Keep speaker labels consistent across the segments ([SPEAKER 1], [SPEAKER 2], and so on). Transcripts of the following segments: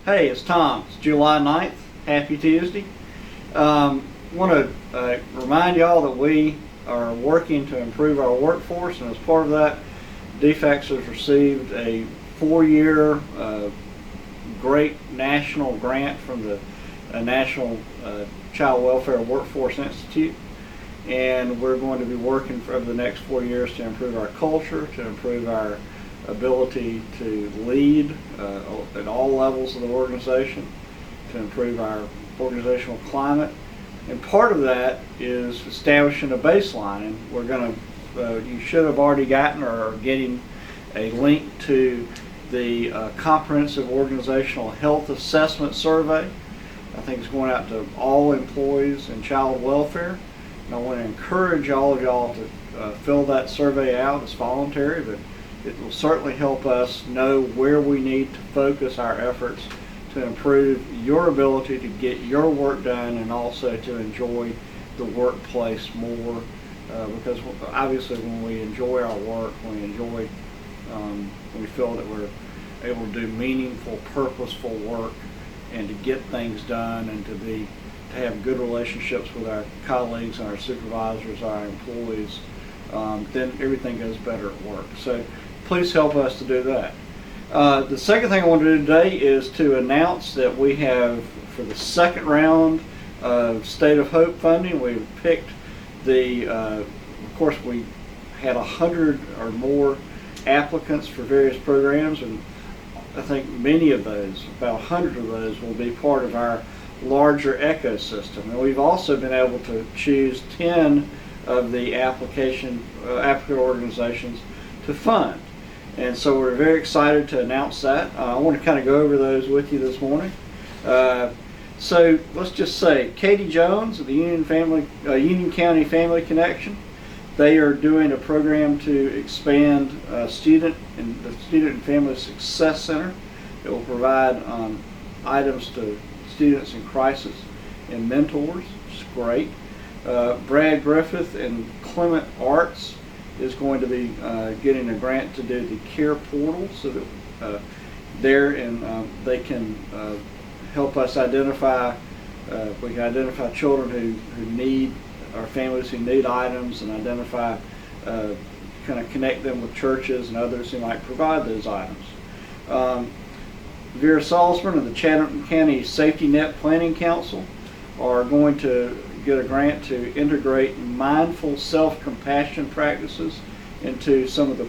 [SPEAKER 1] Hey, it's Tom. It's July 9th. Happy Tuesday. Want to remind y'all that we are working to improve our workforce, and as part of that, DFACS has received a 4-year great national grant from the National Child Welfare Workforce Institute. And we're going to be working for over the next 4 years to improve our culture, to improve our ability to lead at all levels of the organization, to improve our organizational climate. And part of that is establishing a baseline. And we're going to, you should have already gotten or are getting a link to the Comprehensive Organizational Health Assessment Survey. I think it's going out to all employees in child welfare. And I want to encourage all of y'all to fill that survey out. It's voluntary, but it will certainly help us know where we need to focus our efforts to improve your ability to get your work done and also to enjoy the workplace more. Because obviously when we enjoy our work, we feel that we're able to do meaningful, purposeful work and to get things done and to have good relationships with our colleagues and our supervisors, our employees, then everything goes better at work. So please help us to do that. The second thing I want to do today is to announce that we have, for the second round of State of Hope funding, we've picked of course we had 100 or more applicants for various programs, and I think many of those, about 100 of those, will be part of our larger ecosystem. And we've also been able to choose 10 of the applicant organizations to fund. And so we're very excited to announce that. I want to kind of go over those with you this morning. So let's just say Katie Jones of the Union County Family Connection. They are doing a program to expand the Student and Family Success Center. It will provide items to students in crisis and mentors, which is great. Brad Griffith and Clement Arts is going to be getting a grant to do the care portal, so that they can help us identify, we can identify children who need, or families who need items, and identify, kind of connect them with churches and others who might provide those items. Vera Salzman of the Chatham County Safety Net Planning Council are going to get a grant to integrate mindful self-compassion practices into some of the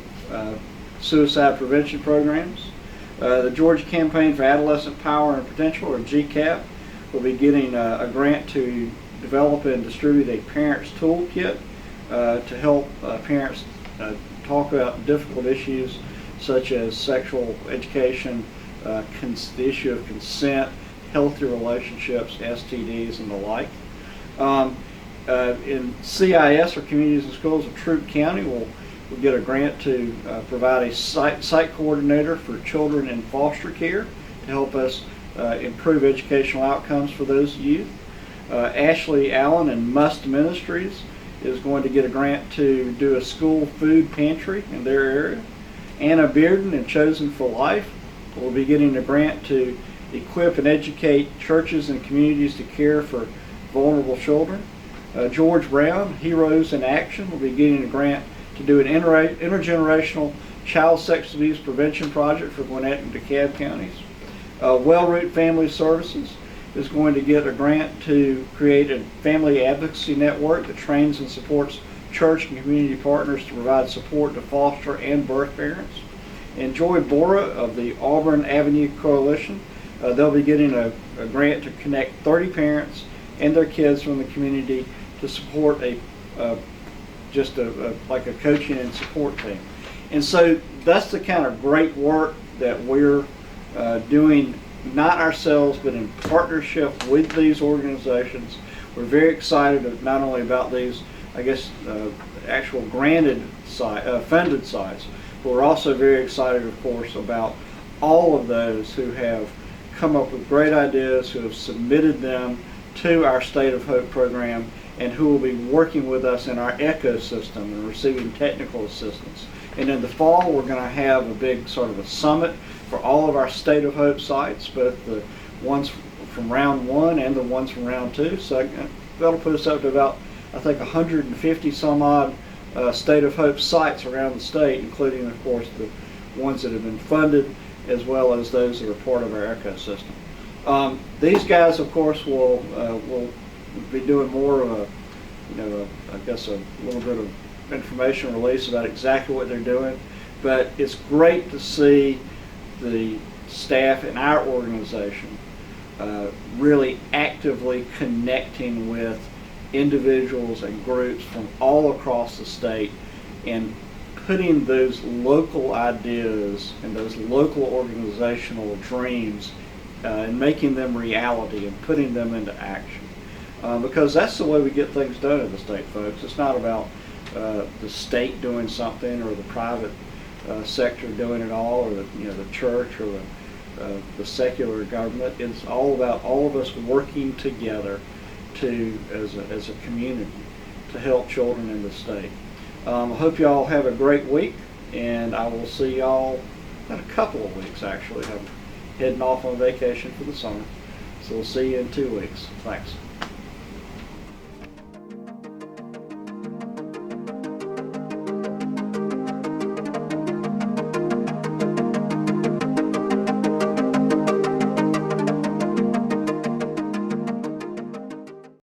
[SPEAKER 1] suicide prevention programs. The Georgia Campaign for Adolescent Power and Potential, or GCAP, will be getting a grant to develop and distribute a parent's toolkit to help parents talk about difficult issues such as sexual education, the issue of consent, healthy relationships, STDs, and the like. In CIS, or Communities and Schools of Troup County, we'll get a grant to provide a site coordinator for children in foster care to help us improve educational outcomes for those youth. Ashley Allen and Must Ministries is going to get a grant to do a school food pantry in their area. Anna Bearden and Chosen for Life will be getting a grant to equip and educate churches and communities to care for vulnerable children. George Brown, Heroes in Action, will be getting a grant to do an intergenerational child sex abuse prevention project for Gwinnett and DeKalb counties. Wellroot Family Services is going to get a grant to create a family advocacy network that trains and supports church and community partners to provide support to foster and birth parents. And Joy Bora of the Auburn Avenue Coalition, they'll be getting a grant to connect 30 parents and their kids from the community to support like a coaching and support team. And so that's the kind of great work that we're doing, not ourselves, but in partnership with these organizations. We're very excited not only about these, actual granted funded sites, but we're also very excited, of course, about all of those who have come up with great ideas, who have submitted them to our State of Hope program, and who will be working with us in our ecosystem and receiving technical assistance. And in the fall, we're going to have a big sort of a summit for all of our State of Hope sites, both the ones from round one and the ones from round two. So that'll put us up to about, I think, 150 some odd State of Hope sites around the state, including, of course, the ones that have been funded, as well as those that are part of our ecosystem. These guys, of course, will be doing more of a, I guess a little bit of information release about exactly what they're doing. But it's great to see the staff in our organization really actively connecting with individuals and groups from all across the state and putting those local ideas and those local organizational dreams and making them reality and putting them into action. Because that's the way we get things done in the state, folks. It's not about the state doing something or the private sector doing it all, or the church or the secular government. It's all about all of us working together as a community to help children in the state. I hope you all have a great week, and I will see y'all in a couple of weeks. Actually, I'm heading off on vacation for the summer, so we'll see you in 2 weeks. Thanks.